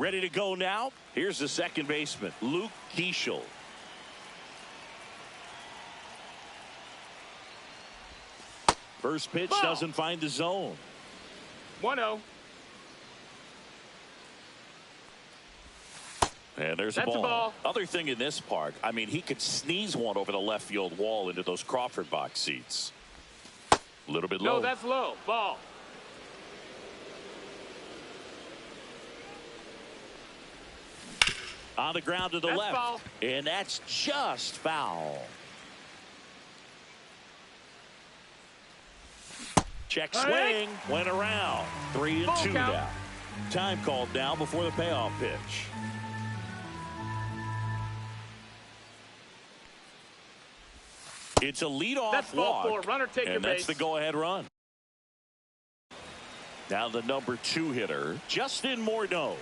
Ready to go now. Here's the second baseman, Luke Keeschel. First pitch doesn't find the zone. 1-0. And there's a ball. Other thing in this part, I mean, he could sneeze one over the left field wall into those Crawford box seats. A little bit low. No, that's low. Ball. On the ground to the left. Foul. And that's just foul. Check swing. Went around. 3-2 now. Time called now before the payoff pitch. It's a leadoff walk, and that's the go-ahead run. Now the number 2 hitter, Justin Morneau.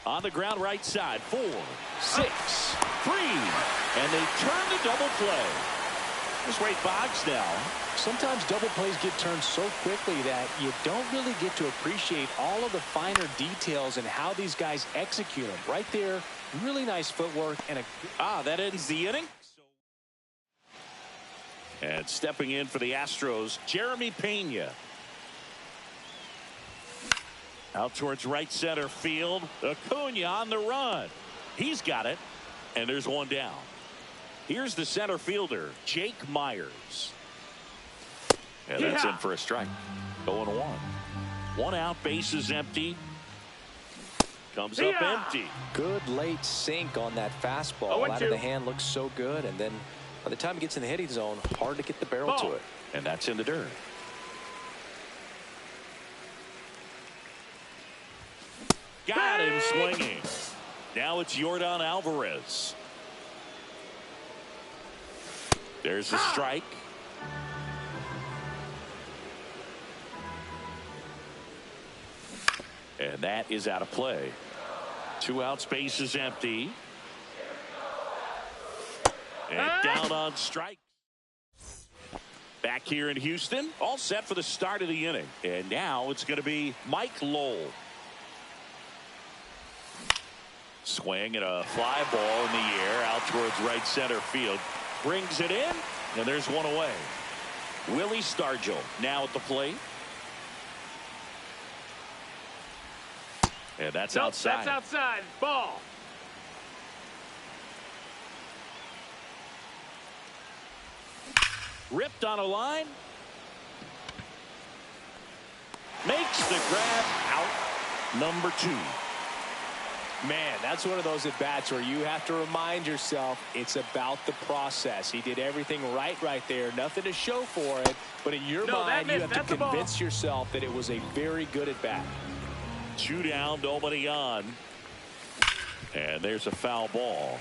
On the ground right side, 4, 6, 3, and they turn the double play. Just Ray Boggs now. Sometimes double plays get turned so quickly that you don't really get to appreciate all of the finer details and how these guys execute them. Right there, really nice footwork and that ends the inning. And stepping in for the Astros, Jeremy Pena. Out towards right center field. Acuna on the run. He's got it. And there's one down. Here's the center fielder, Jake Myers. And that's in for a strike. 0-1. One out, bases empty. Comes up empty. Good late sink on that fastball. Out of the hand looks so good. And then by the time it gets in the hitting zone, hard to get the barrel to it. And that's in the dirt. Got him swinging. Now it's Yordan Alvarez. There's a strike. And that is out of play. 2 outs, base is empty. And down on strike. Back here in Houston, all set for the start of the inning. And now it's going to be Mike Lowell. Swing and a fly ball in the air out towards right center field. Brings it in, and there's one away. Willie Stargell now at the plate. And that's outside. That's outside. Ball. Ripped on a line. Makes the grab out. Number 2. Man, that's one of those at-bats where you have to remind yourself it's about the process. He did everything right there. Nothing to show for it. But in your mind, you have to convince yourself that it was a very good at-bat. 2 down, nobody on. And there's a foul ball.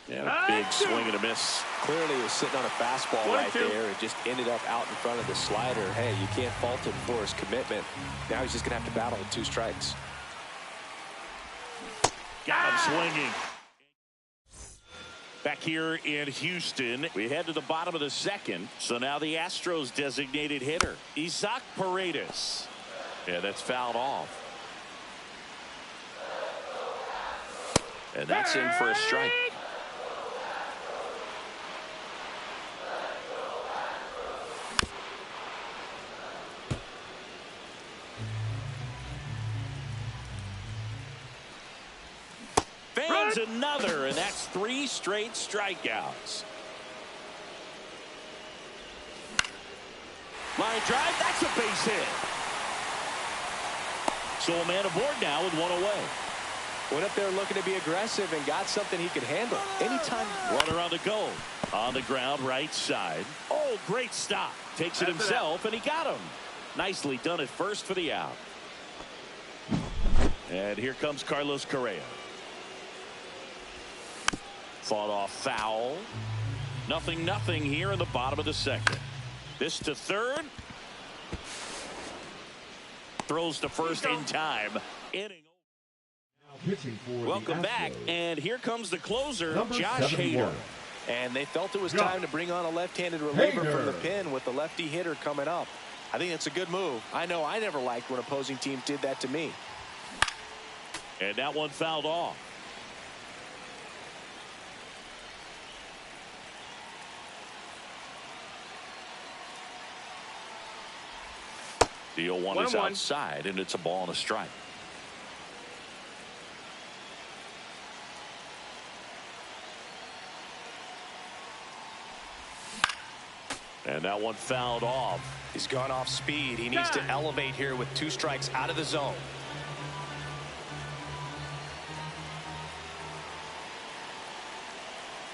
Yeah, big swing and a miss. Clearly he was sitting on a fastball right there and just ended up out in front of the slider. Hey, you can't fault him for his commitment. Now he's just going to have to battle with 2 strikes. Got him swinging. Back here in Houston, we head to the bottom of the second. So now the Astros designated hitter, Isaac Paredes. Yeah, that's fouled off. And that's in for a strike. Fans another, and that's 3 straight strikeouts. Line drive, that's a base hit. So a man aboard now with 1 away. Went up there looking to be aggressive and got something he could handle. Anytime. Runner on the go. On the ground, right side. Oh, great stop. Takes it himself, and he got him. Nicely done at first for the out. And here comes Carlos Correa. Fought off foul. 0-0 here in the bottom of the second. This to third. Throws to first in time. Inning. pitching for Welcome the back, Astros, and here comes the closer, number Josh 71. Hader. And they felt it was time to bring on a left-handed reliever from the pen with the lefty hitter coming up. I think it's a good move. I know I never liked when opposing teams did that to me. And that one fouled off. The 0-1 is outside, and it's a ball and a strike. And that one fouled off. He's gone off speed. He needs to elevate here with 2 strikes out of the zone.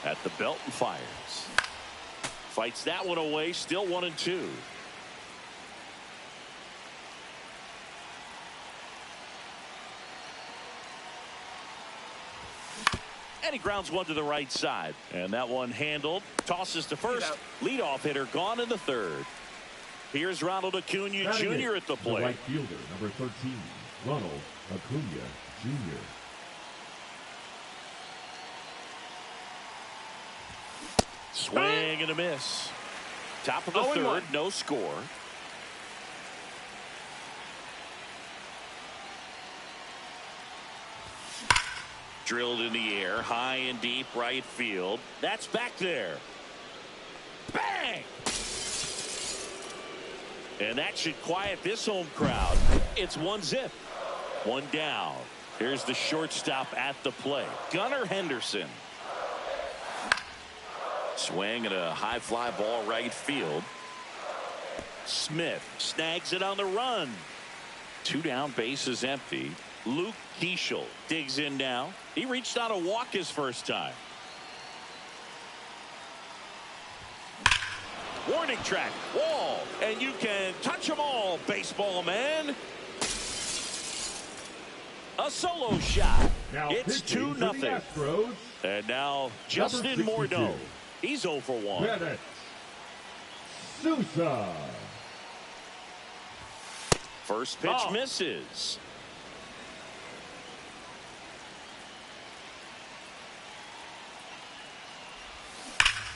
At the belt and fires. Fights that one away. Still 1-2. And he grounds one to the right side. And that one handled. Tosses to first. Leadoff hitter gone in the third. Here's Ronald Acuna Jr. at the plate. The right fielder, number 13, Ronald Acuna Jr. Swing and a miss. Top of the third, no score. Drilled in the air, high and deep right field. That's back there. Bang! And that should quiet this home crowd. It's 1-0. One down. Here's the shortstop at the plate. Gunnar Henderson. Swing and a high fly ball right field. Smith snags it on the run. 2 down, bases empty. Luke Keeschel digs in now. He reached on a walk his first time. Warning track, wall, and you can touch them all, baseball man. A solo shot. Now it's 2-0. And now Justin Morneau. He's 0 for 1. Bennett Sousa. First pitch misses.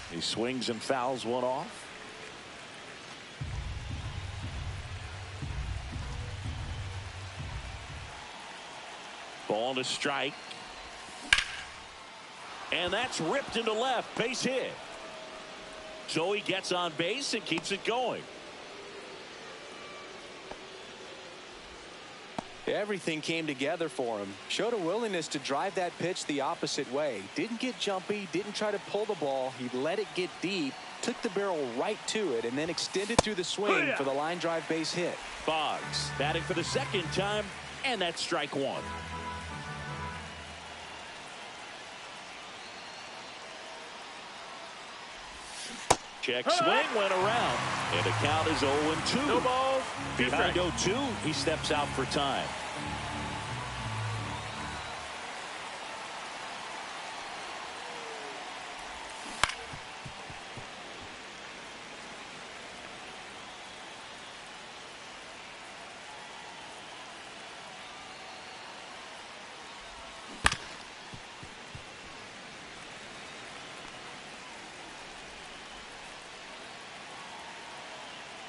He swings and fouls one off. Ball to strike. And that's ripped into left. Base hit. So he gets on base and keeps it going. Everything came together for him. Showed a willingness to drive that pitch the opposite way. Didn't get jumpy, didn't try to pull the ball. He let it get deep, took the barrel right to it, and then extended through the swing for the line drive base hit. Boggs batting for the second time, and that's strike 1. Check swing went around, and the count is 0-2. No balls. Behind 0-2, he steps out for time.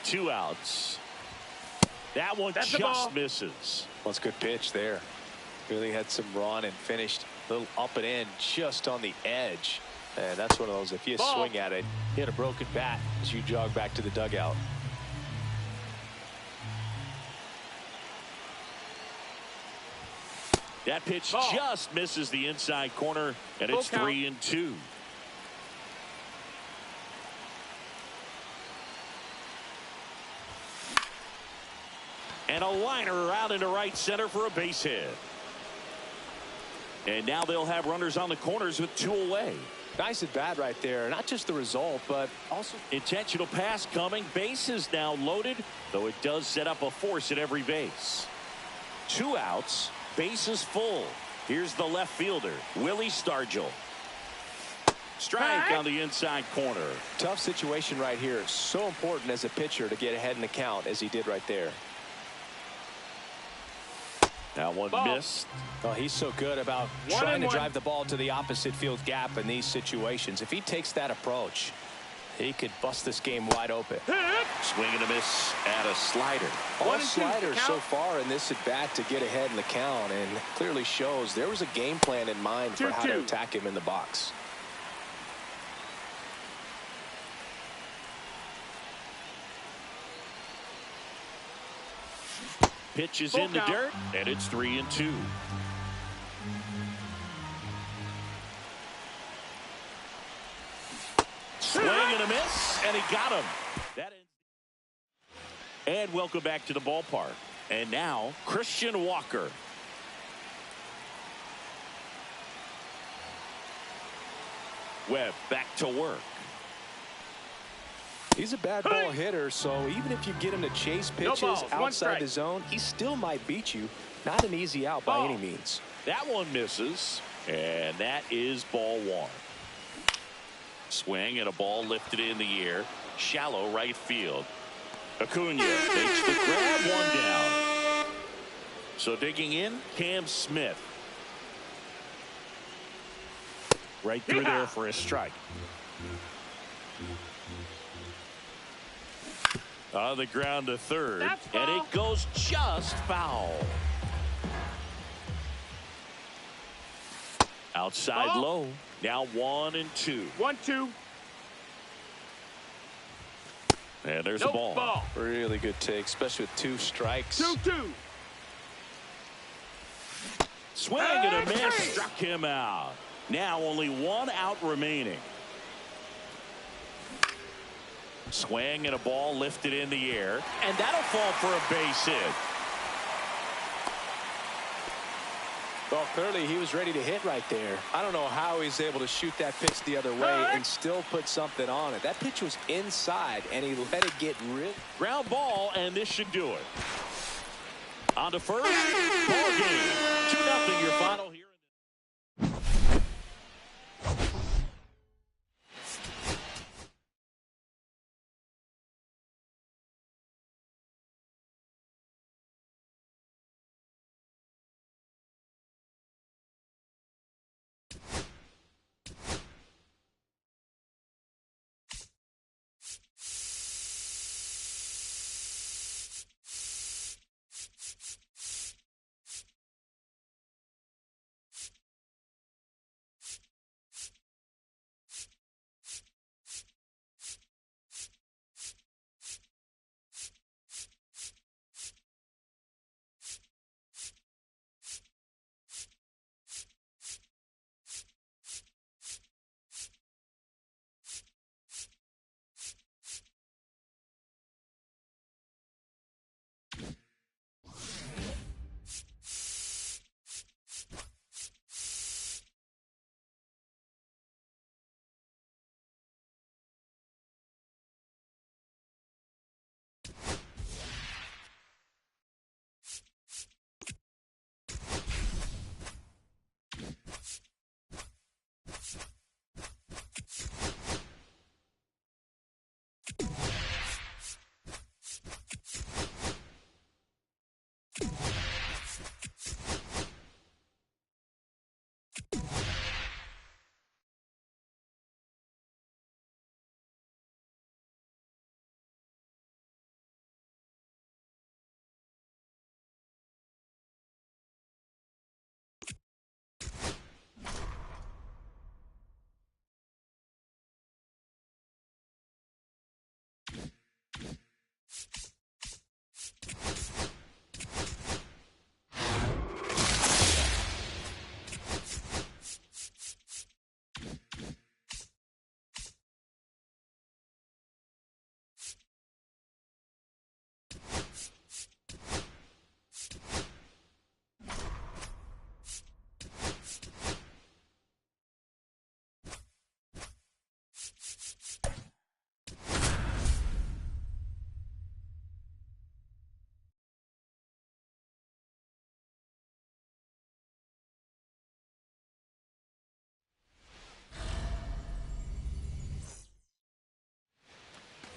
Two outs. That one just misses. Well, it's a good pitch there. Really had some run and finished a little up and in just on the edge. And that's one of those, if you swing at it, hit a broken bat as you jog back to the dugout. That pitch just misses the inside corner, and it's 3-2. And a liner out into right center for a base hit. And now they'll have runners on the corners with 2 away. Nice at bat right there. Not just the result, but also intentional pass coming. Bases now loaded, though it does set up a force at every base. 2 outs, bases full. Here's the left fielder, Willie Stargell. Strike on the inside corner. Tough situation right here. So important as a pitcher to get ahead in the count as he did right there. That one Ball. missed. Well, he's so good about trying to drive the ball to the opposite field gap in these situations. If he takes that approach, he could bust this game wide open. Swing and a miss at a slider. All sliders so far in this at bat to get ahead in the count, and clearly shows there was a game plan in mind for how to attack him in the box. Pitch is in the dirt, and it's 3-2. Swing and a miss, and he got him. And welcome back to the ballpark. And now, Christian Walker. Webb back to work. He's a bad ball hitter, so even if you get him to chase pitches outside the zone, he still might beat you. Not an easy out by any means. That one misses, and that is ball one. Swing and a ball lifted in the air. Shallow right field. Acuna makes the grab, one down. So digging in, Cam Smith. Right through there for a strike. On the ground to third, and it goes just foul. Outside low. Now 1-2. 1-2. And there's a ball. Really good take, especially with 2 strikes. 2-2. Swing and a miss. Struck him out. Now only 1 out remaining. Swing and a ball lifted in the air, and that'll fall for a base hit. Well, clearly he was ready to hit right there. I don't know how he's able to shoot that pitch the other way and still put something on it. That pitch was inside, and he let it get rid. Ground ball, and this should do it. On to first. Ball game. 2-0 your final here.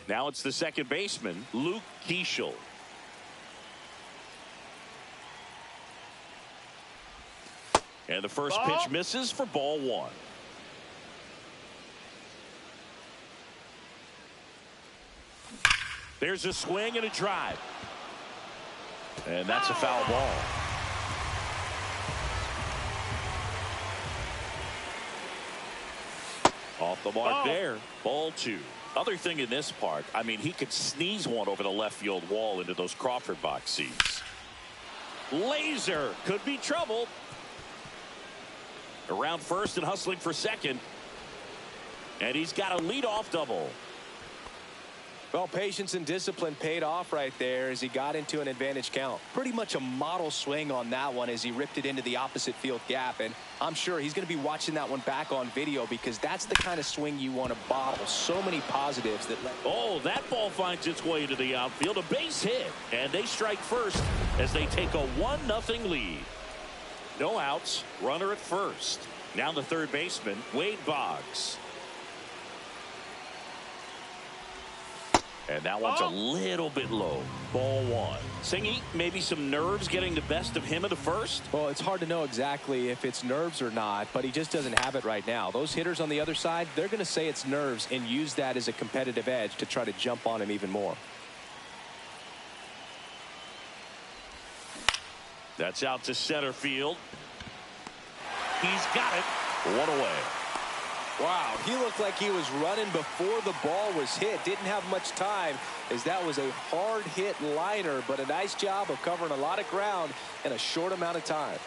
Now it's the second baseman, Luke Keeschel. And the first Ball. pitch misses for ball one. There's a swing and a drive. And that's a foul ball. Off the mark there. Ball two. Other thing in this part, I mean, he could sneeze one over the left field wall into those Crawford box seats. Laser could be trouble. Around first and hustling for second. And he's got a leadoff double. Well, patience and discipline paid off right there as he got into an advantage count. Pretty much a model swing on that one as he ripped it into the opposite field gap. And I'm sure he's going to be watching that one back on video because that's the kind of swing you want to bottle. So many positives that let. Oh, that ball finds its way to the outfield. A base hit. And they strike first as they take a 1-0 lead. No outs. Runner at first. Now the third baseman, Wade Boggs. And that one's a little bit low. Ball one. Singy, maybe some nerves getting the best of him in the first? Well, it's hard to know exactly if it's nerves or not, but he just doesn't have it right now. Those hitters on the other side, they're going to say it's nerves and use that as a competitive edge to try to jump on him even more. That's out to center field. He's got it. One away. Wow, he looked like he was running before the ball was hit. Didn't have much time as that was a hard hit liner, but a nice job of covering a lot of ground in a short amount of time.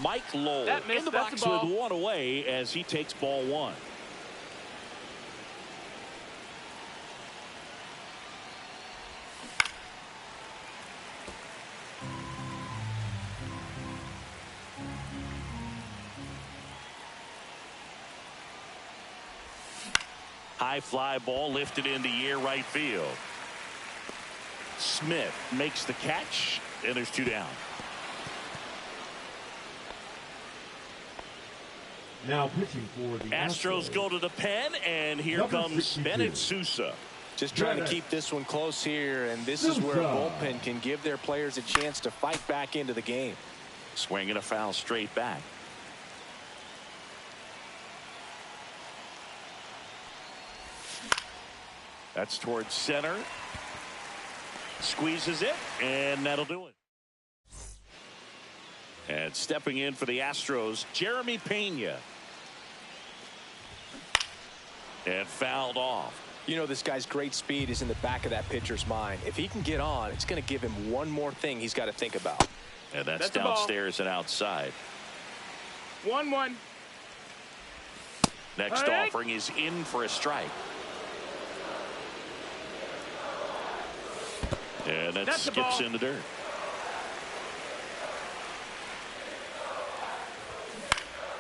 Mike Lowell in the box with one away as he takes ball one. High fly ball lifted in the air right field. Smith makes the catch, and there's two down. Now pitching for the Astros go to the pen, and here comes Bennett Sousa. Just trying to keep this one close here, and this is where a bullpen can give their players a chance to fight back into the game. Swing and a foul straight back. That's towards center. Squeezes it, and that'll do it. And stepping in for the Astros, Jeremy Pena. And fouled off. You know, this guy's great speed is in the back of that pitcher's mind. If he can get on, it's going to give him one more thing he's got to think about. And that's downstairs and outside. 1-1. Next offering is in for a strike. And that skips in the dirt.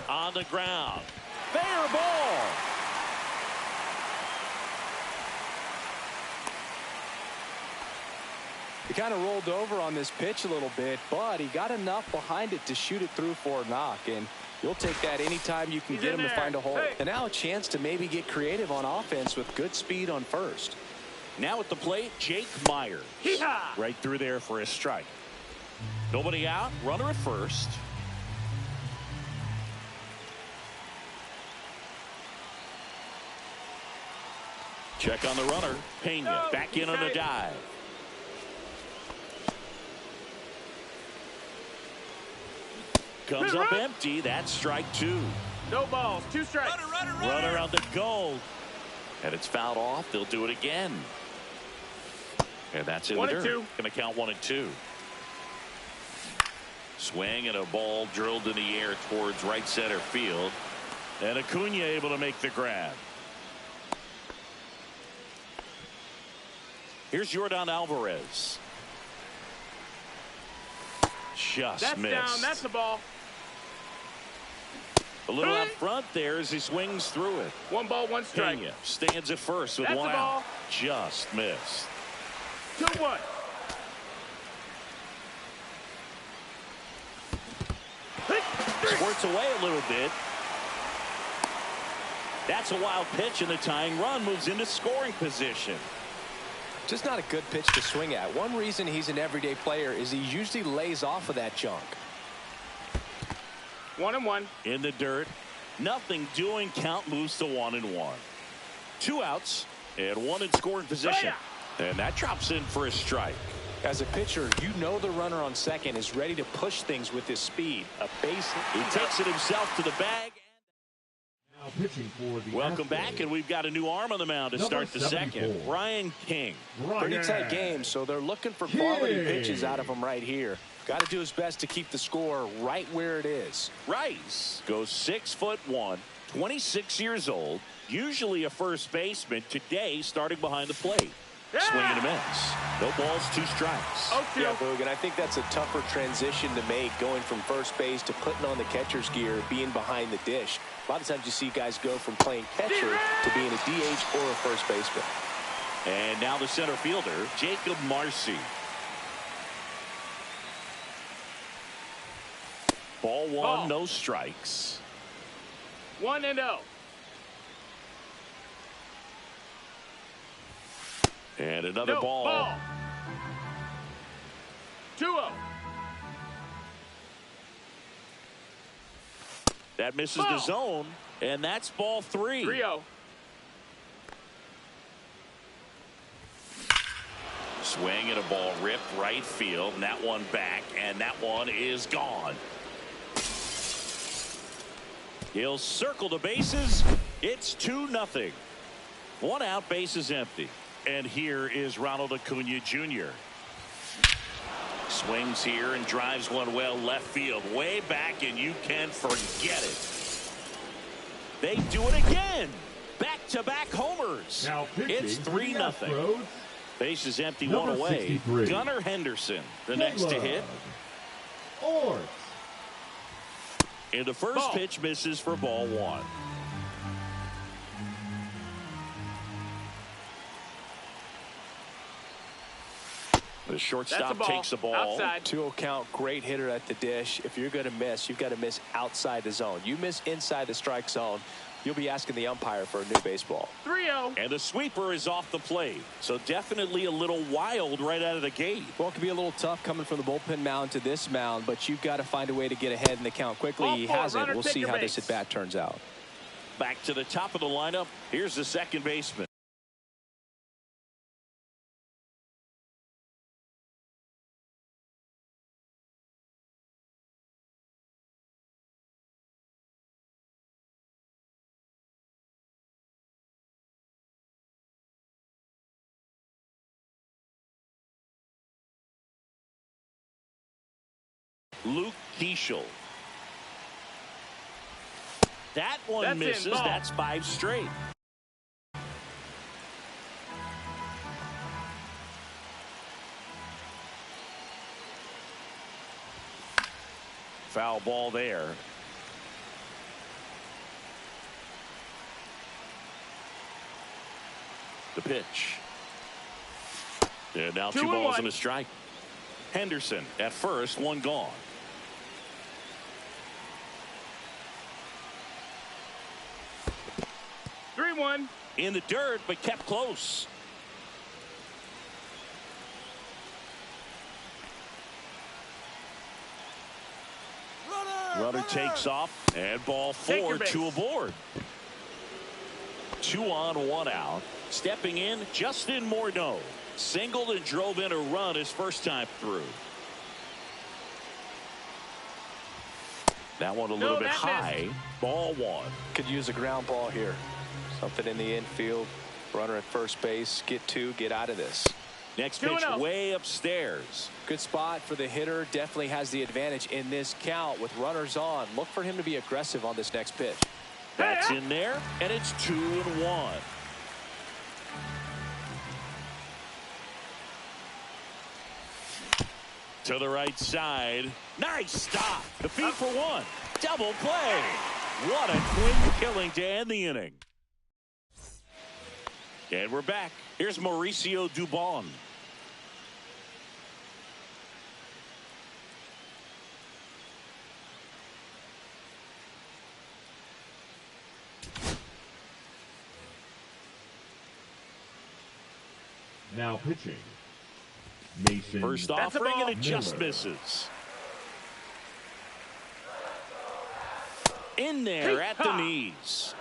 On the ground. Fair ball. He kind of rolled over on this pitch a little bit, but he got enough behind it to shoot it through for a knock. And you'll take that anytime you can get him to find a hole. Hey. And now a chance to maybe get creative on offense with good speed on first. Now at the plate, Jake Myers. Right through there for a strike. Nobody out. Runner at first. Check on the runner. Pena back in on a dive. Comes up empty. That's strike two. No balls. 2 strikes. Runner on the go. And it's fouled off. They'll do it again. And that's in the dirt. Going to count 1 and 2. Swing and a ball drilled in the air towards right center field. And Acuna able to make the grab. Here's Yordan Alvarez. Just missed. Down. That's the ball. A little up front there as he swings through it. 1 ball, 1 strike. Pena stands at first with 1 out. Just missed. 2-1. Squirts away a little bit. That's a wild pitch, and the tying run moves into scoring position. Just not a good pitch to swing at. One reason he's an everyday player is he usually lays off of that junk. 1-1. In the dirt. Nothing doing. Count moves to 1-1. 2 outs and 1 in scoring position. And that drops in for a strike. As a pitcher, you know the runner on second is ready to push things with his speed. A base. He takes it himself to the bag. Now pitching for the Welcome Astros, back, and we've got a new arm on the mound to number start the second. 74. Brian King. Pretty tight game, so they're looking for quality pitches out of him right here. Got to do his best to keep the score right where it is. Rice goes 6'1", 26 years old, usually a first baseman. Today, starting behind the plate. Swing and a miss. No balls, 2 strikes. Yeah, Boog, and I think that's a tougher transition to make, going from first base to putting on the catcher's gear, being behind the dish. A lot of times you see guys go from playing catcher to being a DH or a first baseman. And now the center fielder, Jacob Marcy. Ball 1, no strikes. 1-0. And another ball. 2-0. That misses the zone, and that's ball 3. 3-0. Swing and a ball ripped right field, and that one back, and that one is gone. He'll circle the bases. It's 2-0. 1 out, base is empty. And here is Ronald Acuna Jr. Swings here and drives one well left field, way back, and you can forget it. They do it again. Back-to-back homers. Now It's 3-0. Base is empty, Number 1 away. 63. Gunnar Henderson, the next to hit. Orts. And the first pitch misses for ball 1. The shortstop takes the ball. Outside. 2-0 count, great hitter at the dish. If you're going to miss, you've got to miss outside the zone. You miss inside the strike zone, you'll be asking the umpire for a new baseball. 3-0. And the sweeper is off the plate. So definitely a little wild right out of the gate. Well, it can be a little tough coming from the bullpen mound to this mound, but you've got to find a way to get ahead in the count quickly. He hasn't. We'll see how this at bat turns out. Back to the top of the lineup. Here's the second baseman. Luke Keeschel. That one misses. That's 5 straight. Foul ball there. The pitch. And now 2 balls and a strike. Henderson at first, 1 gone. In the dirt, but kept close. Runner takes off, and ball 4, 2 aboard. 2 on, 1 out. Stepping in, Justin Morneau. Singled and drove in a run his first time through. That one a little bit high. Missed. Ball 1. Could use a ground ball here. Something in the infield. Runner at first base. Get 2. Get out of this. Next pitch way upstairs. Good spot for the hitter. Definitely has the advantage in this count with runners on. Look for him to be aggressive on this next pitch. That's in there, and it's 2-1. To the right side. Nice stop. The feed for 1. Double play. What a quick killing to end the inning. And we're back. Here's Mauricio Dubon. Now pitching. Mason. First offering, and it just misses. In there at the knees.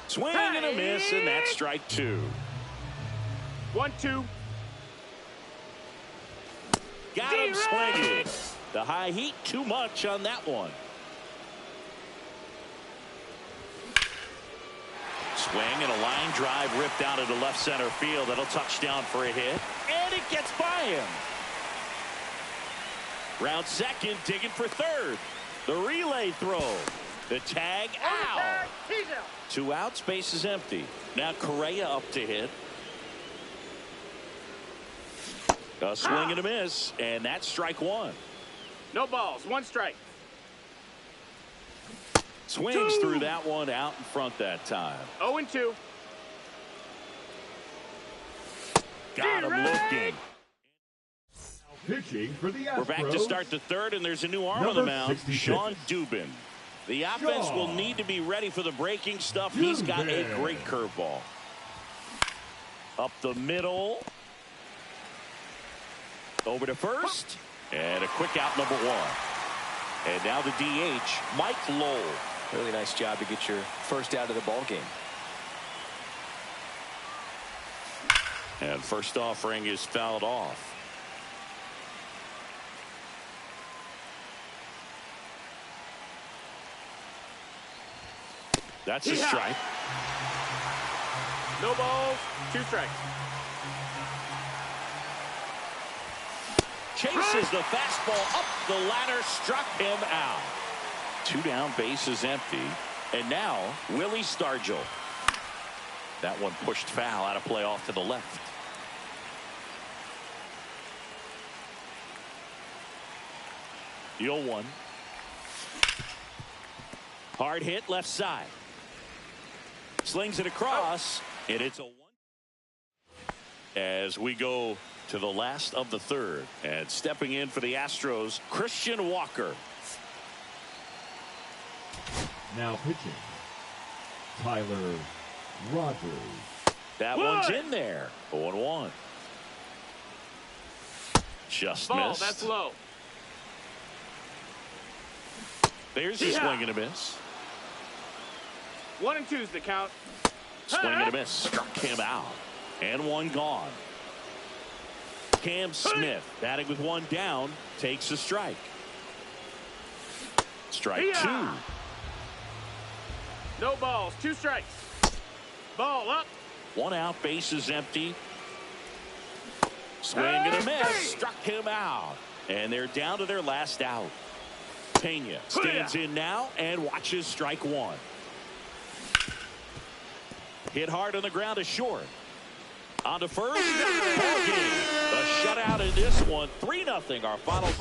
Swing and a miss, and that's strike 2. 1-2. Got him swinging. The high heat, too much on that one. Swing and a line drive ripped out into left center field. That'll touch down for a hit. And it gets by him. Round second, digging for third. The relay throw. The tag out. 2 outs, base is empty. Now Correa up to hit. A swing and a miss, and that's strike 1. No balls, 1 strike. Swings through that one out in front that time. 0-2. Got him looking. Pitching for the Astros. We're back to start the third, and there's a new arm on the mound. 66. Sean Dubin. The offense will need to be ready for the breaking stuff. He's got a great curveball. Up the middle. Over to first. And a quick out, number 1. And now the DH, Mike Lowell. Really nice job to get your first out of the ball game. And first offering is fouled off. That's a strike. No balls, 2 strikes. Chases the fastball up the ladder, struck him out. 2 down, base is empty. And now Willie Stargell. That one pushed foul, out of play off to the left. The 0-1. Hard hit left side. Slings it across, and it's a 1. As we go to the last of the third, and stepping in for the Astros, Christian Walker. Now pitching, Tyler Rogers. That one's in there. 0-1. Just Ball, missed. that's low. There's a swing and a miss. 1-2 is the count. Swing and a miss. Struck him out. And 1 gone. Cam Smith batting with 1 down takes a strike. Strike 2. No balls, 2 strikes. Ball up. 1 out, base is empty. Swing and a miss. Struck him out. And they're down to their last out. Pena stands in now and watches strike 1. Hit hard on the ground to short. On to first. Ball game. A shutout in this one. 3-0 our final.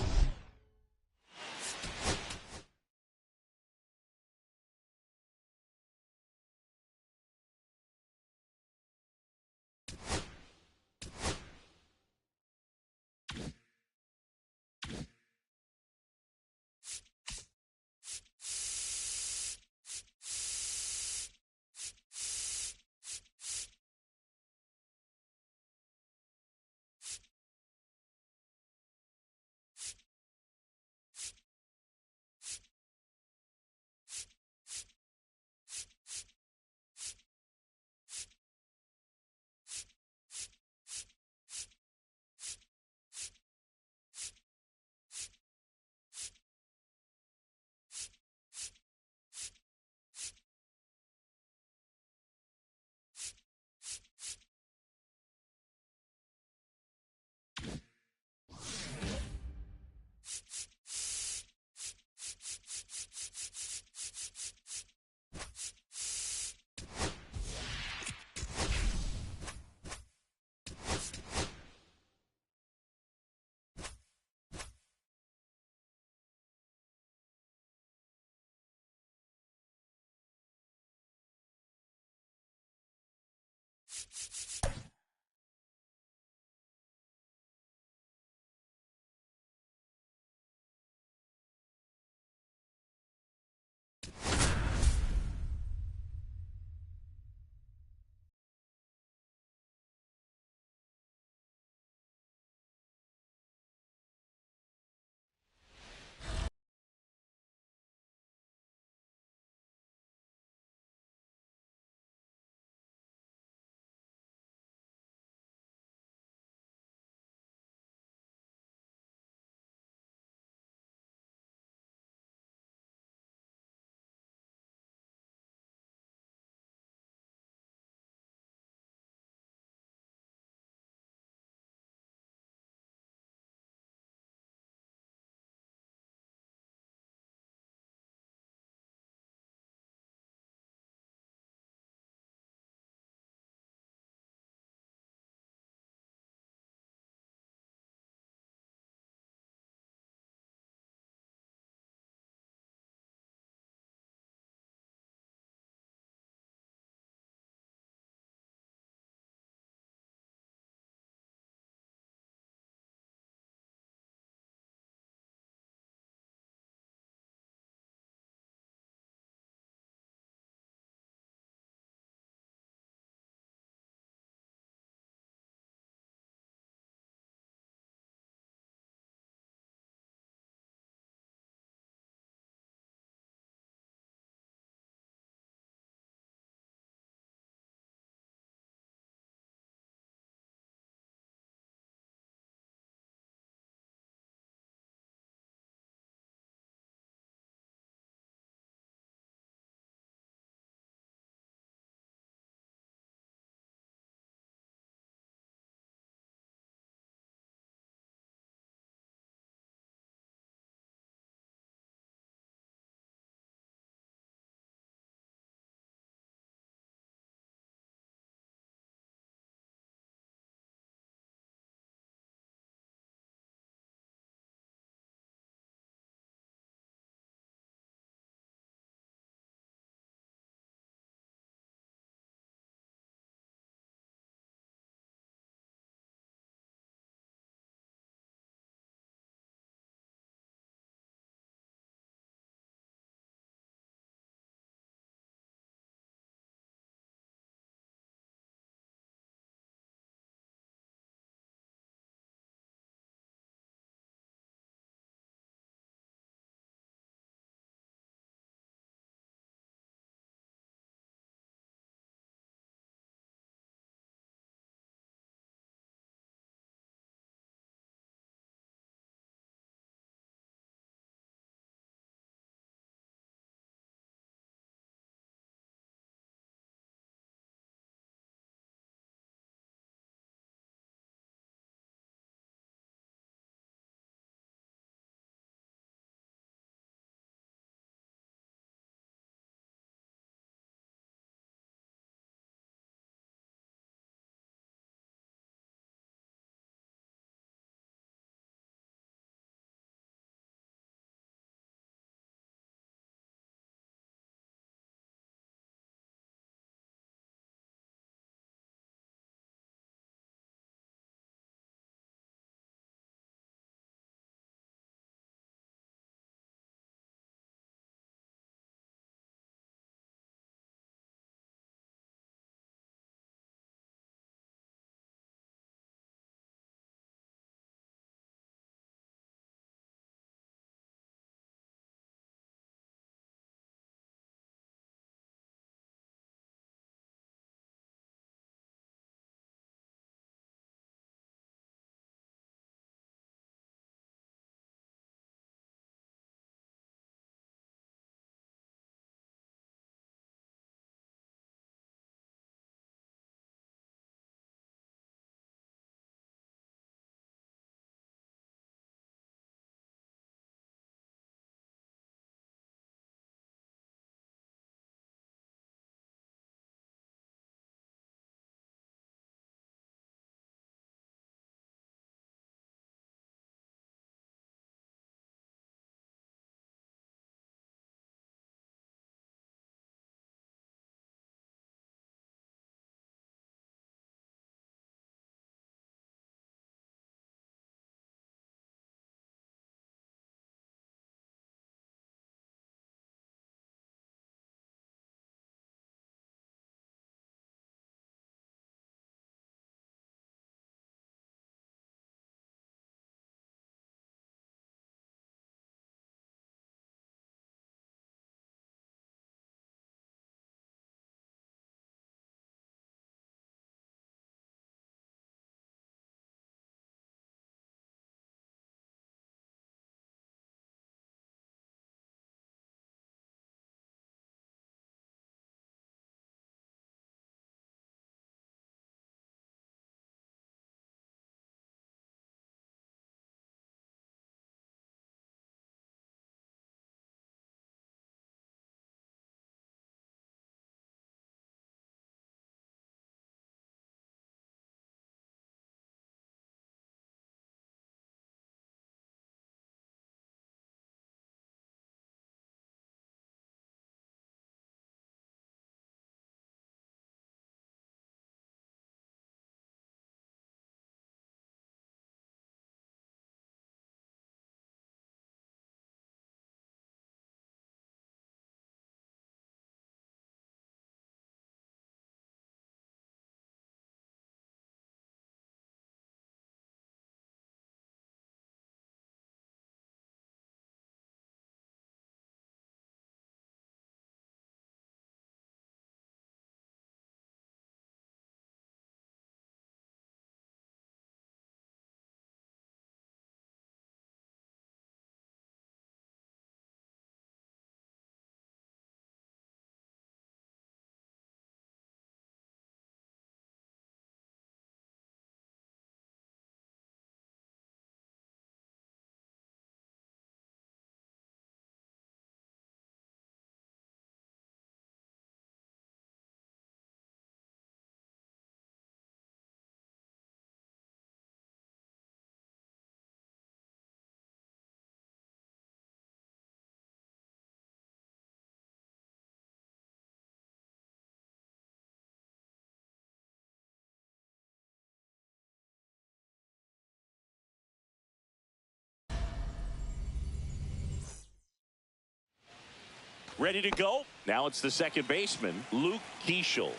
Ready to go. Now it's the second baseman, Luke Keeschel.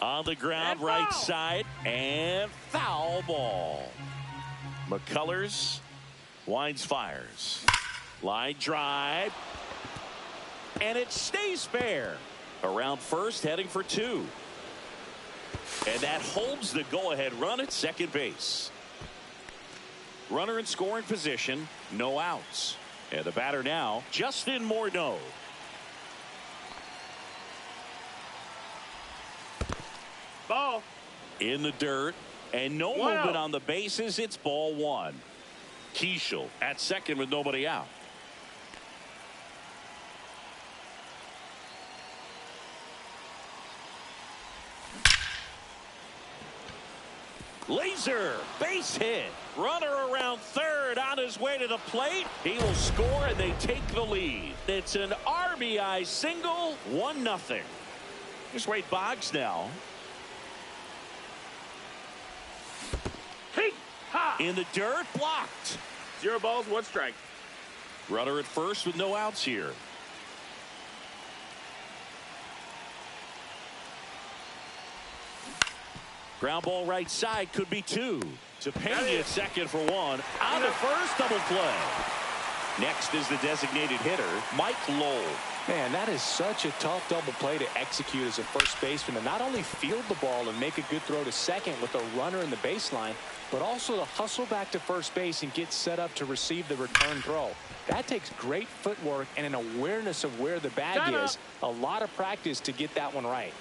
On the ground, right side, and foul ball. McCullers winds, fires. Line drive. And it stays fair. Around first, heading for two. And that holds the go-ahead run at second base. Runner in scoring position, no outs. And the batter now, Justin Morneau. Ball. In the dirt, and no movement on the bases. It's ball one. Keeschel at second with nobody out. Laser base hit. Runner around third on his way to the plate. He will score and they take the lead. It's an RBI single, 1-0. Here's Wade Boggs now. Hey, ha. In the dirt, blocked. 0 balls, 1 strike. Runner at first with no outs here. Ground ball right side, could be 2. To Pena at second for 1. On to first, double play. Next is the designated hitter, Mike Lowell. Man, that is such a tough double play to execute as a first baseman, to not only field the ball and make a good throw to second with a runner in the baseline, but also to hustle back to first base and get set up to receive the return throw. That takes great footwork and an awareness of where the bag is. A lot of practice to get that one right.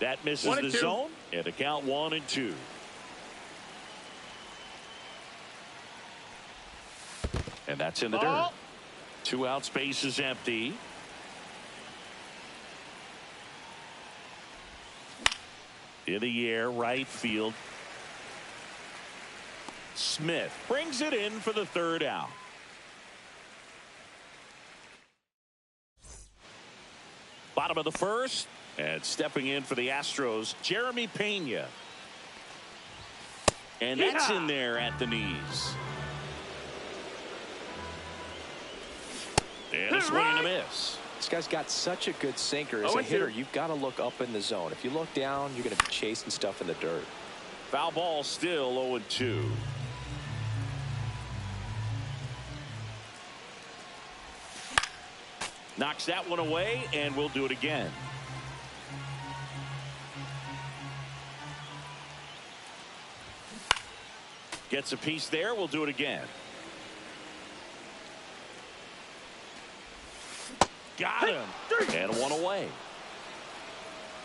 That misses the zone, and a count 1-2. And that's in the dirt. 2 outs, base is empty. In the air, right field. Smith brings it in for the 3rd out. Bottom of the 1st. And stepping in for the Astros, Jeremy Pena. And that's in there at the knees. And a swing and a miss. This guy's got such a good sinker. As a hitter, you've got to look up in the zone. If you look down, you're going to be chasing stuff in the dirt. Foul ball, still 0-2. Knocks that one away, and we'll do it again. Gets a piece there. We'll do it again. Got him. And one away.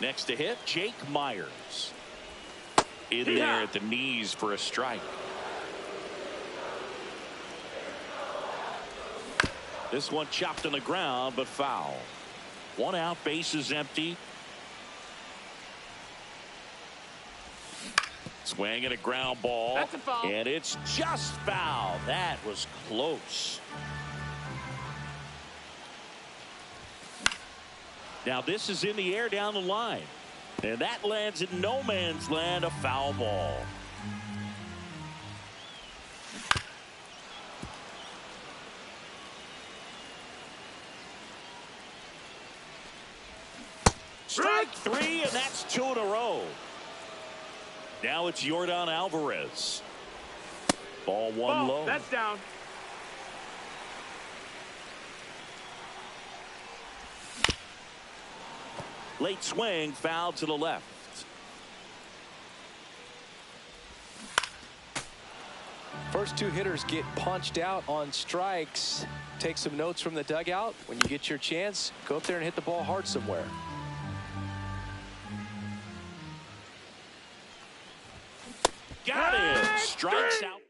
Next to hit, Jake Myers. In there at the knees for a strike. This one chopped on the ground, but foul. 1 out, base is empty. Swing and a ground ball. That's a foul. And it's just foul. That was close. Now this is in the air down the line. And that lands in no man's land, a foul ball. Strike 3, and that's 2 in a row. Now it's Yordan Alvarez. Ball 1 low. That's down. Late swing, foul to the left. First 2 hitters get punched out on strikes. Take some notes from the dugout. When you get your chance, go up there and hit the ball hard somewhere. Got it. Strikes out.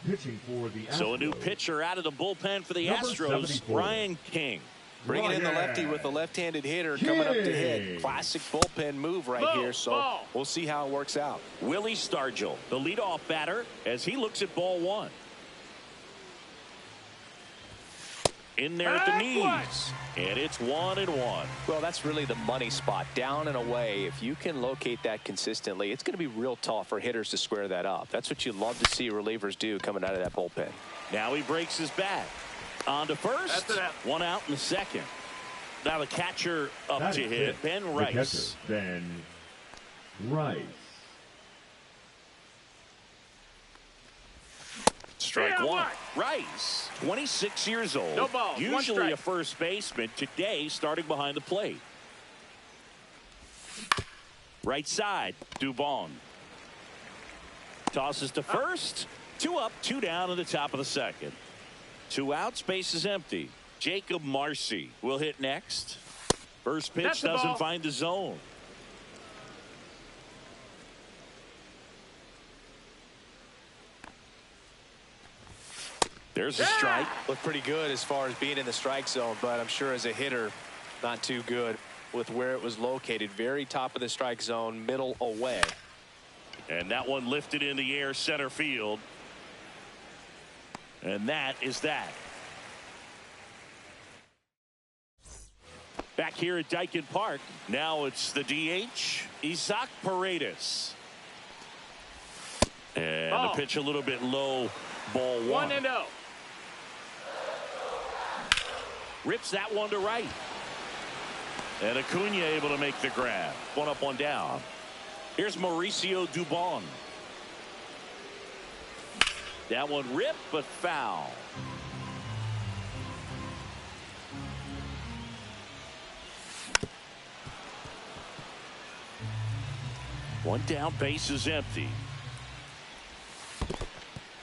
Pitching for the Astros. So a new pitcher out of the bullpen for the Astros, 74. Ryan King. Bringing in the lefty with the left-handed hitter coming up to hit. Classic bullpen move right here, so we'll see how it works out. Willie Stargell, the leadoff batter, as he looks at ball 1. In there at the knees. And it's 1-1. Well, that's really the money spot. Down and away. If you can locate that consistently, it's going to be real tough for hitters to square that up. That's what you love to see relievers do coming out of that bullpen. Now he breaks his bat. On to first. One out in the second. Now the catcher up to hit. Ben Rice. Ben Rice. Strike one. Rice, 26 years old. No ball. Usually a first baseman. Today, starting behind the plate. Right side, Dubon. Tosses to first. 2 up, 2 down in the top of the second. 2 outs, base is empty. Jacob Marcy will hit next. First pitch doesn't find the zone. There's a strike. Looked pretty good as far as being in the strike zone, but I'm sure as a hitter, not too good with where it was located. Very top of the strike zone, middle away. And that one lifted in the air, center field. And that is that. Back here at Daikin Park, now it's the DH, Isaac Paredes. And the pitch a little bit low, ball 1-0. Rips that one to right. And Acuna able to make the grab. 1 up, 1 down. Here's Mauricio Dubon. That one ripped, but foul. One down, base is empty.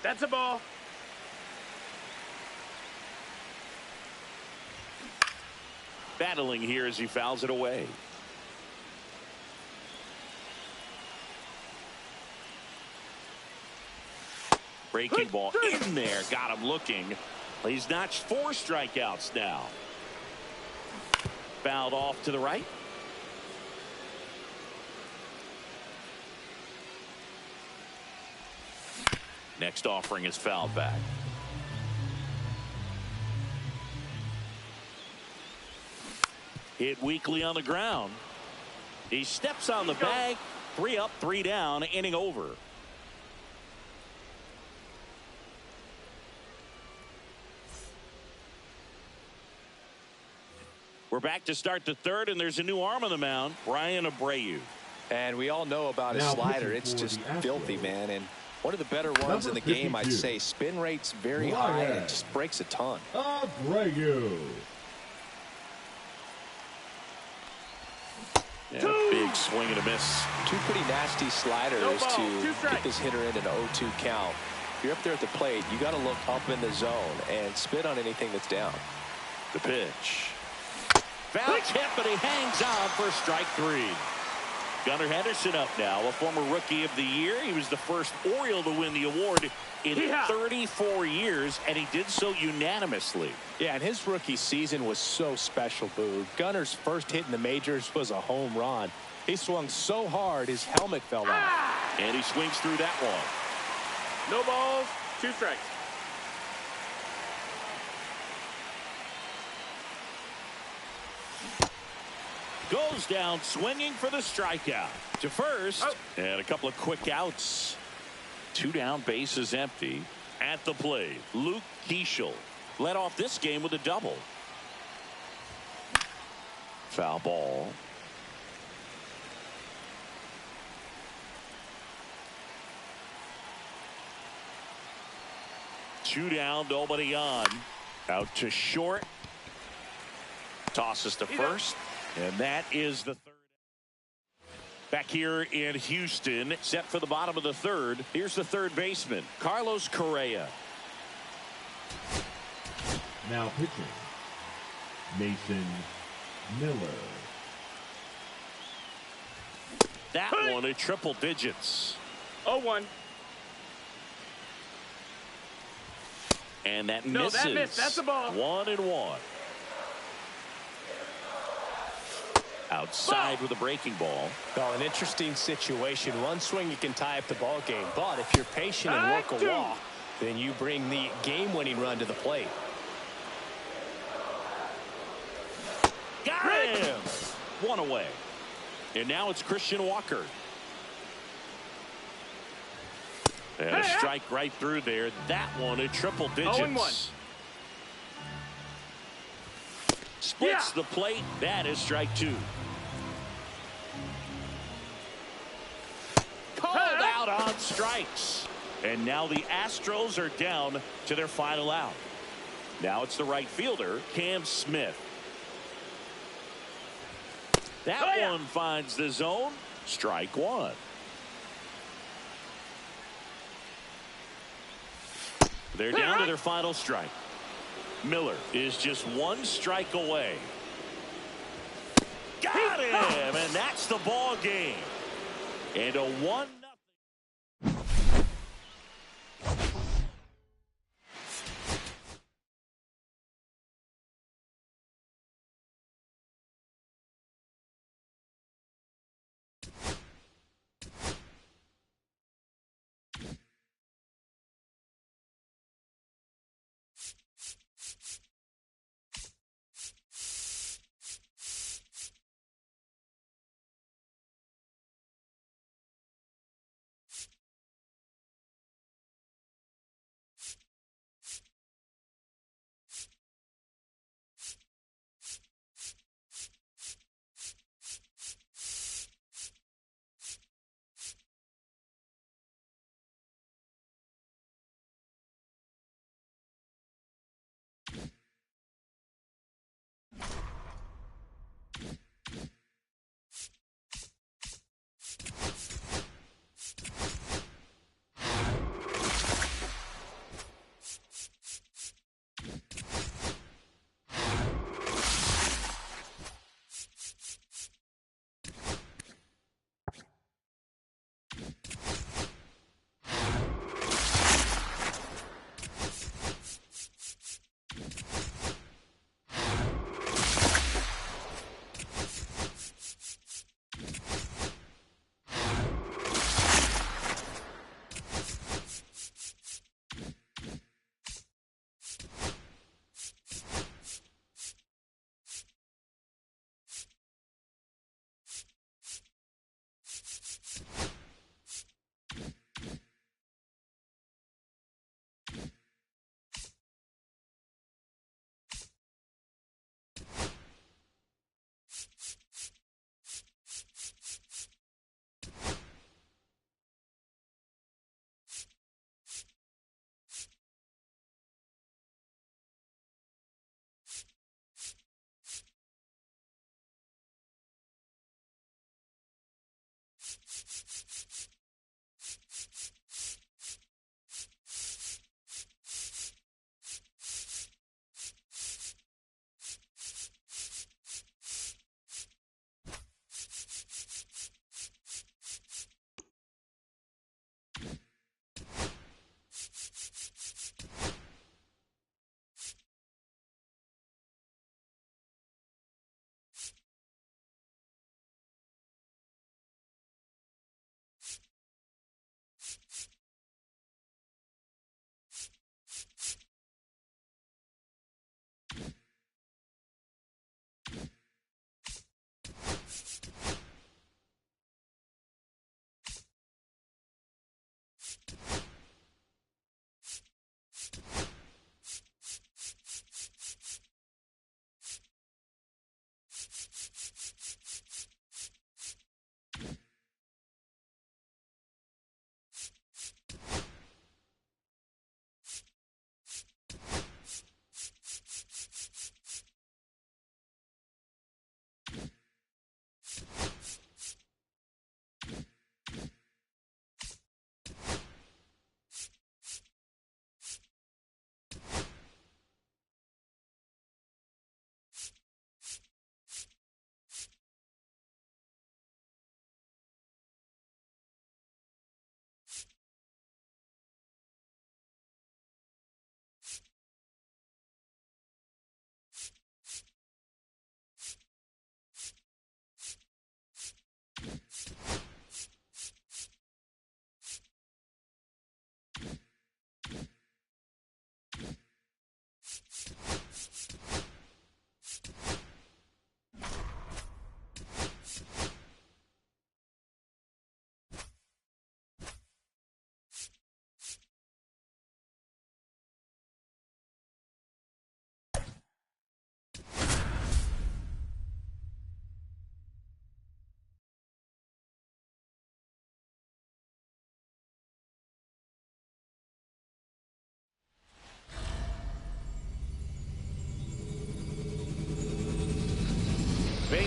That's a ball. Battling here as he fouls it away. Breaking ball in there. Got him looking. He's notched 4 strikeouts now. Fouled off to the right. Next offering is fouled back. Hit weakly on the ground. He steps on the bag. 3 up, 3 down, inning over. We're back to start the third, and there's a new arm on the mound, Brian Abreu. And we all know about his slider. It's just filthy, man. And one of the better ones in the game, I'd say. Spin rate's very high and just breaks a ton. Abreu. Yeah, big swing and a miss. 2 pretty nasty sliders to get this hitter in an 0-2 count. If you're up there at the plate, you got to look up in the zone and spit on anything that's down. The pitch. Foul tip, but he hangs on for strike 3. Gunnar Henderson up now, a former Rookie of the Year. He was the first Oriole to win the award in 34 years, and he did so unanimously. Yeah, and his rookie season was so special, Boo. Gunnar's first hit in the majors was a home run. He swung so hard his helmet fell off. And he swings through that one. No balls, 2 strikes. Goes down swinging for the strikeout. To first, and a couple of quick outs. 2 down, base is empty. At the plate, Luke Keeschel led off this game with a double. Foul ball. Two down, nobody on. Out to short. Tosses to first. And that is the third. Back here in Houston, set for the bottom of the third. Here's the third baseman, Carlos Correa. Now pitching, Mason Miller. That one at triple digits. 0-1. And that No, misses. that missed. That's a ball. 1-1. Outside with a breaking ball. Oh, an interesting situation. One swing you can tie up the ball game, but if you're patient and work a walk, then you bring the game-winning run to the plate. one away. And now it's Christian Walker. And a strike right through there. That one at triple digits. 0-1. Splits the plate. That is strike two. Called out on strikes. And now the Astros are down to their final out. Now it's the right fielder, Cam Smith. That one finds the zone. Strike one. They're down to their final strike. Miller is just one strike away. Got him, and that's the ball game. And a 1-0.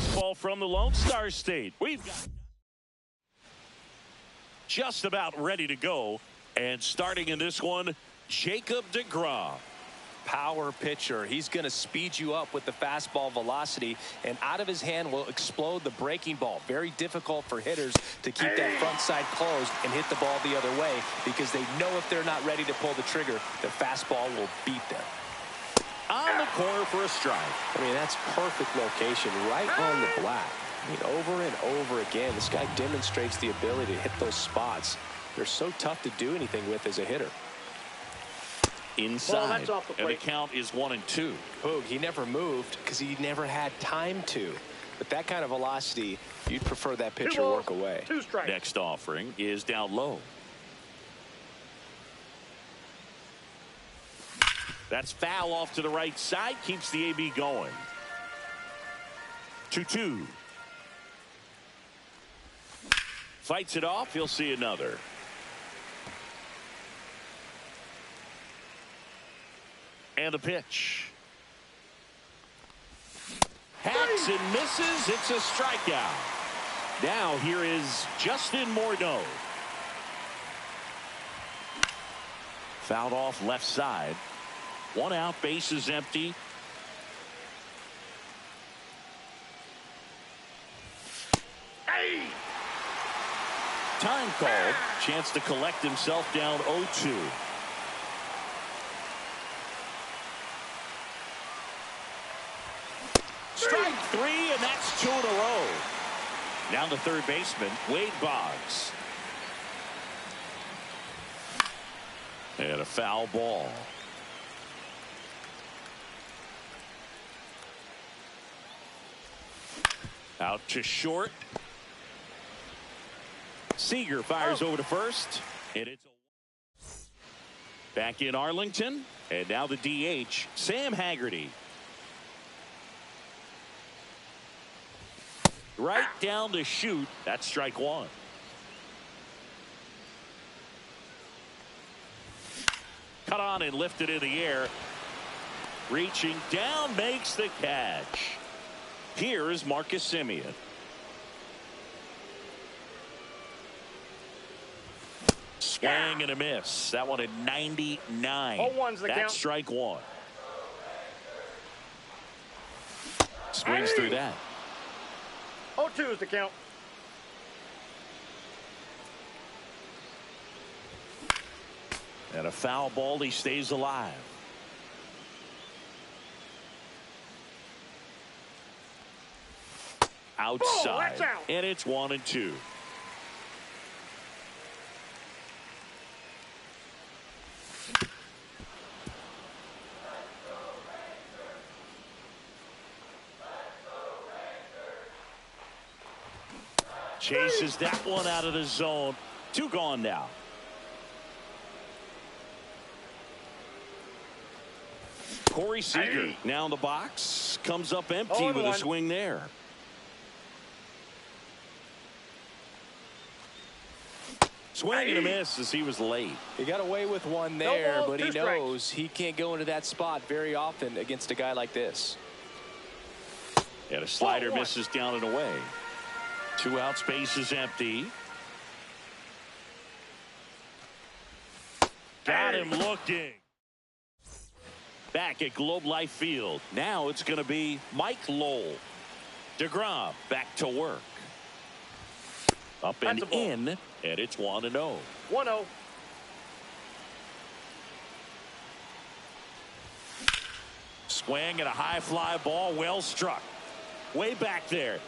baseball from the Lone Star State. We've got just about ready to go. And starting in this one, Jacob deGrom. Power pitcher. He's going to speed you up with the fastball velocity, and out of his hand will explode the breaking ball. Very difficult for hitters to keep that front side closed and hit the ball the other way, because they know if they're not ready to pull the trigger, the fastball will beat them. On the corner for a strike. I mean, that's perfect location, right on the black. I mean, over and over again, this guy demonstrates the ability to hit those spots. They're so tough to do anything with as a hitter. Inside, and the count is 1-2. Boog, he never moved because he never had time to. But that kind of velocity, you'd prefer that pitcher work away. 2 strikes. Next offering is down low. That's foul off to the right side. Keeps the AB going. 2-2. Fights it off. He'll see another. And the pitch. Hacks and misses. It's a strikeout. Now here is Justin Morneau. Fouled off left side. 1 out, bases empty. Hey! Time called. Chance to collect himself down 0-2. Strike 3, and that's 2 in a row. Now the third baseman, Wade Boggs. And a foul ball. Out to short. Seager fires over to first. And it's back in Arlington. And now the DH, Sam Haggerty. Right down the chute. That's strike 1. Cut on and lifted in the air. Reaching down, makes the catch. Here is Marcus Semien. Swing and a miss. That one at 99. 0-1's the count. That's strike 1. Swings through that. 0-2 is the count. And a foul ball. He stays alive. Outside. Ball, out. And it's 1-2. Chases that one out of the zone. 2 gone now. Corey Seager now in the box. Comes up empty with a swing there. Swing and a miss as he was late. He got away with one there, but he knows he can't go into that spot very often against a guy like this. And a slider misses down and away. 2 out, space is empty. Got him looking. Back at Globe Life Field. Now it's going to be Mike Lowell. deGrom back to work. Up and in, and it's 1-0. 1-0. Swing and a high fly ball, well struck. Way back there.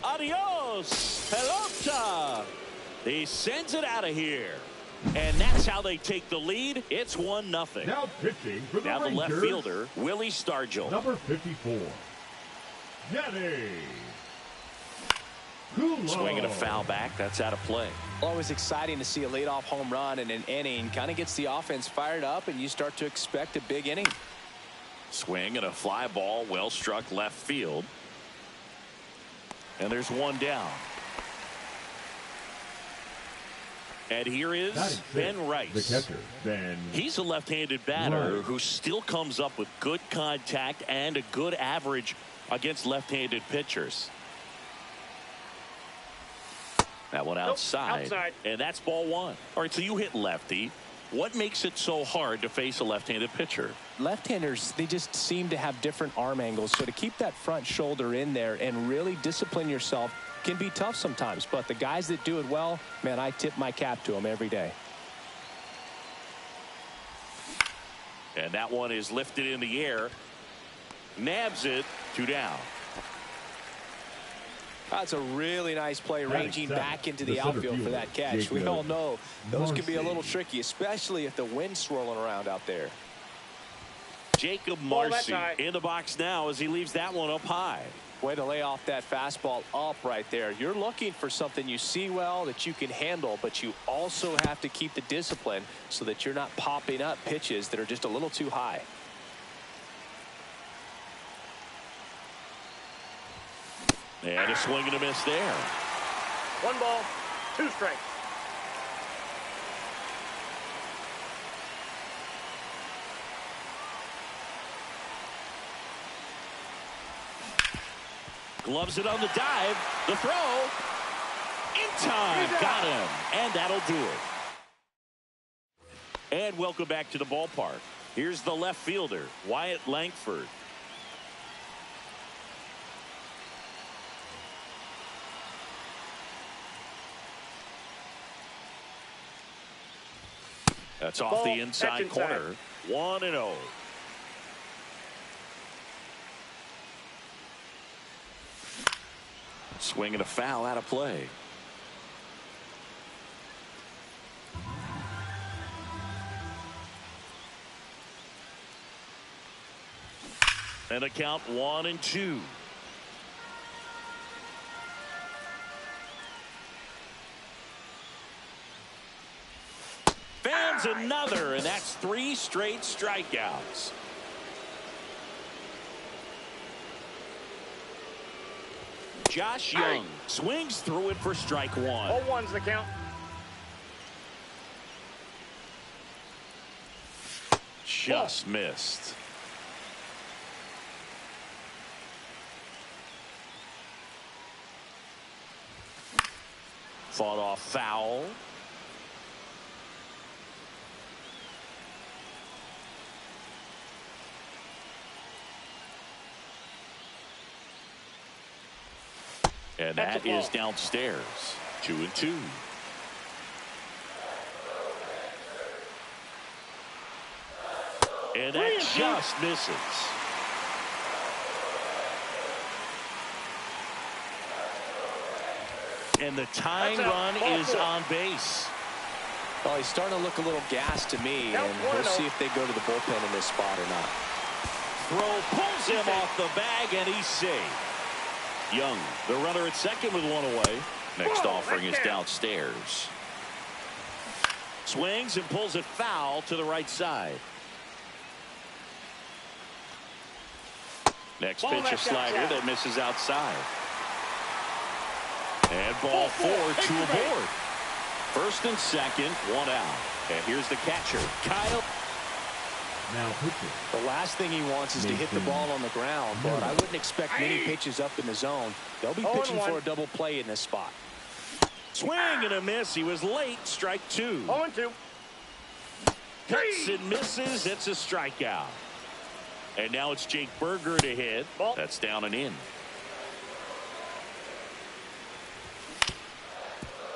Adios, pelota. He sends it out of here. And that's how they take the lead. It's 1-0. Now pitching for the Rangers, left fielder, Willie Stargell. number 54, Yeti. Cool. Swinging a foul back. That's out of play. Always exciting to see a leadoff home run in an inning. Kind of gets the offense fired up, and you start to expect a big inning. Swing and a fly ball, well struck left field. And there's 1 down. And here is Ben Rice. The catcher, Ben. He's a left-handed batter who still comes up with good contact and a good average against left-handed pitchers. That one outside. And that's ball one. All right, so you hit lefty. What makes it so hard to face a left-handed pitcher? Left-handers, they just seem to have different arm angles. So to keep that front shoulder in there and really discipline yourself can be tough sometimes. But the guys that do it well, man, I tip my cap to them every day. And that one is lifted in the air. Nabs it. 2 down. That's a really nice play, ranging back into the outfield for that catch. We all know those can be a little tricky, especially if the wind's swirling around out there. Jacob Marcy in the box now as he leaves that one up high. Way to lay off that fastball up right there. You're looking for something you see well that you can handle, but you also have to keep the discipline so that you're not popping up pitches that are just a little too high. And a swing and a miss there. 1 ball, 2 strikes. Gloves it on the dive. The throw. In time. Got him. And that'll do it. And welcome back to the ballpark. Here's the left fielder, Wyatt Langford. That's off the inside corner. 1-0. Swing and a foul out of play. And a count 1-2. Fans another, and that's 3 straight strikeouts. Josh Young swings through it for strike 1. 0-1's the count. Just missed. Fought off foul. And that is downstairs. 2-2. And that just misses. And the tying run is on base. Well, he's starting to look a little gassed to me, and we'll see if they go to the bullpen in this spot or not. Throw pulls him off the bag, and he's safe. Young, the runner at second with 1 away. Next offering is downstairs. Swings and pulls it foul to the right side. Next pitch a slider that misses outside. And ball 4, 2 aboard. First and second, 1 out. And here's the catcher, Kyle. Now pitching. The last thing he wants is to hit the ball on the ground, but I wouldn't expect many pitches up in the zone. They'll be pitching for a double play in this spot. Swing and a miss. He was late. Strike 2. 0-2. Cuts and misses. It's a strikeout. And now it's Jake Berger to hit. That's down and in.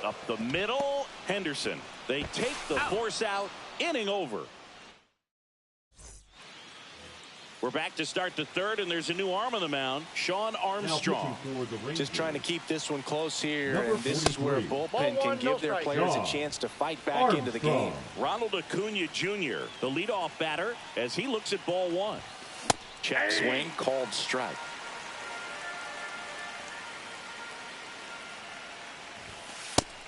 Up the middle, Henderson. They take the force out. Inning over. We're back to start the third, and there's a new arm on the mound, Sean Armstrong. Just trying to keep this one close here, and this is where a bullpen can give their players a chance to fight back into the game. Ronald Acuna Jr., the leadoff batter, as he looks at ball 1. Check swing, called strike.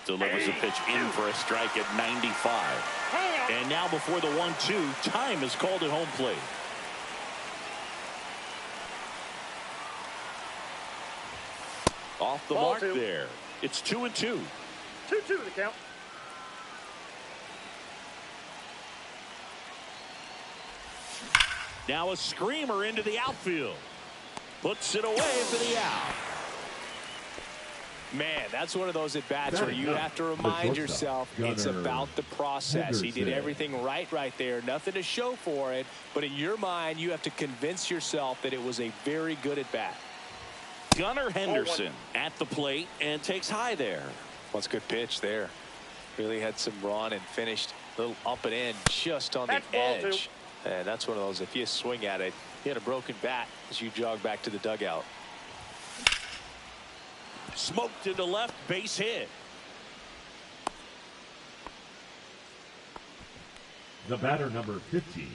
Delivers a pitch in for a strike at 95. And now before the 1-2, time is called at home plate. Off the mark there. It's 2-2. 2-2 the count. Now a screamer into the outfield. Puts it away for the out. Man, that's one of those at-bats where you have to remind yourself it's about the process. He did everything right there. Nothing to show for it. But in your mind, you have to convince yourself that it was a very good at-bat. Gunnar Henderson at the plate and takes high there. What's a good pitch there. Really had some run and finished a little up and in just on the edge. And that's one of those, if you swing at it, you had a broken bat as you jog back to the dugout. Smoked to the left, base hit. The batter, number 15.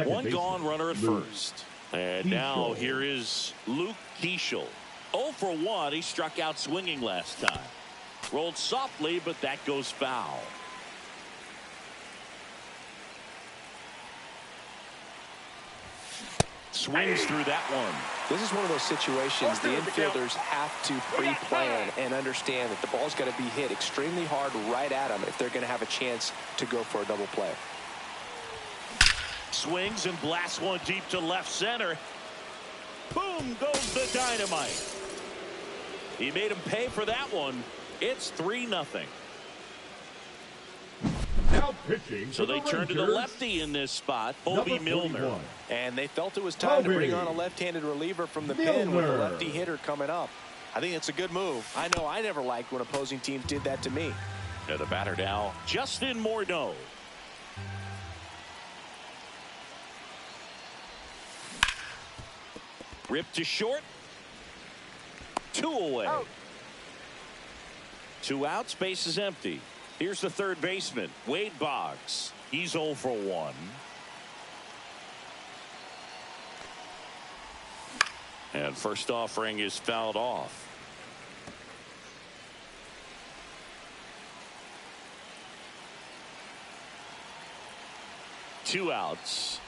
One gone, runner at first. And now here is Luke Keeschel. 0 for 1. He struck out swinging last time. Rolled softly, but that goes foul. Swings through that one. This is one of those situations the infielders have to pre-plan and understand that the ball's got to be hit extremely hard right at them if they're going to have a chance to go for a double play. Swings and blasts one deep to left center. Boom goes the dynamite. He made him pay for that one. It's 3-0. Now pitching. So they turn to the lefty in this spot, Bobby Milner. And they felt it was time to bring on a left-handed reliever from the pen with a lefty hitter coming up. I think it's a good move. I know I never liked when opposing teams did that to me. And the batter now, Justin Morneau. Ripped to short. 2 away. Out. 2 outs, base is empty. Here's the third baseman, Wade Boggs. He's 0 for 1. And first offering is fouled off. Two outs.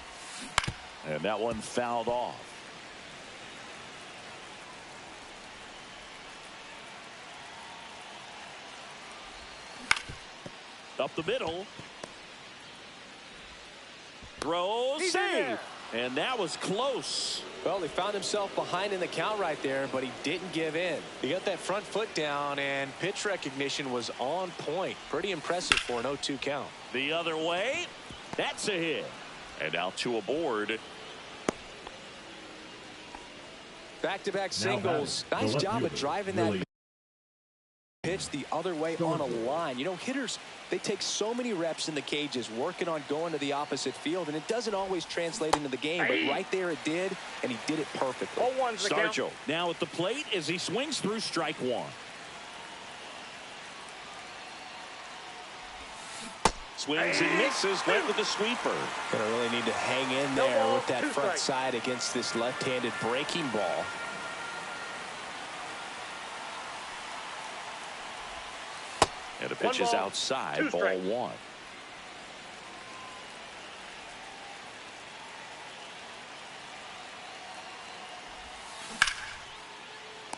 And that one fouled off. Up the middle. Throws, save. And that was close. Well, he found himself behind in the count right there, but he didn't give in. He got that front foot down, and pitch recognition was on point. Pretty impressive for an 0-2 count. The other way. That's a hit. And out to a board. Back-to-back singles. Nice job of driving that pitch the other way on a line. You know, hitters, they take so many reps in the cages working on going to the opposite field, and it doesn't always translate into the game, but right there it did, and he did it perfectly. Stargell now at the plate as he swings through strike one. Swings and misses, went with the sweeper. Gonna really need to hang in there with that front side against this left-handed breaking ball. And the pitch is outside, ball 1.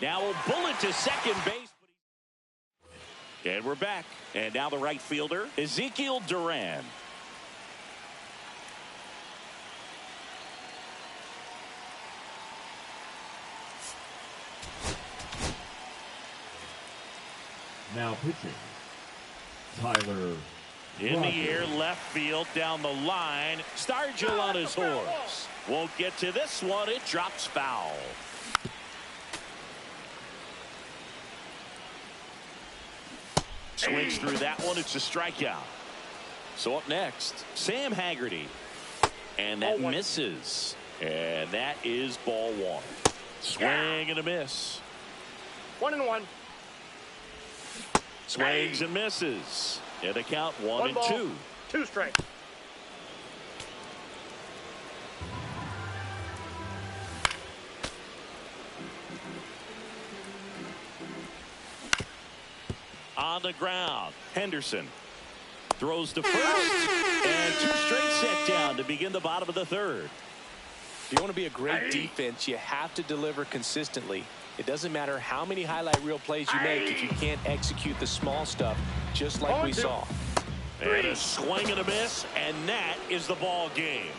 Now a bullet to second base. And we're back. And now the right fielder, Ezekiel Duran. Now pitching. Tyler. In the air, left field, down the line. Stargell on his horse. Won't get to this one. It drops foul. Swings through that one. It's a strikeout. So up next, Sam Haggerty. And that misses. And that is ball 1. Swing and a miss. 1-1. Swings and misses. And the count 1-2. 2 strikes. On the ground, Henderson throws to first, and 2 straight set down to begin the bottom of the third. If you want to be a great defense, you have to deliver consistently. It doesn't matter how many highlight reel plays you make if you can't execute the small stuff, just like we saw. And a swing and a miss, and that is the ball game.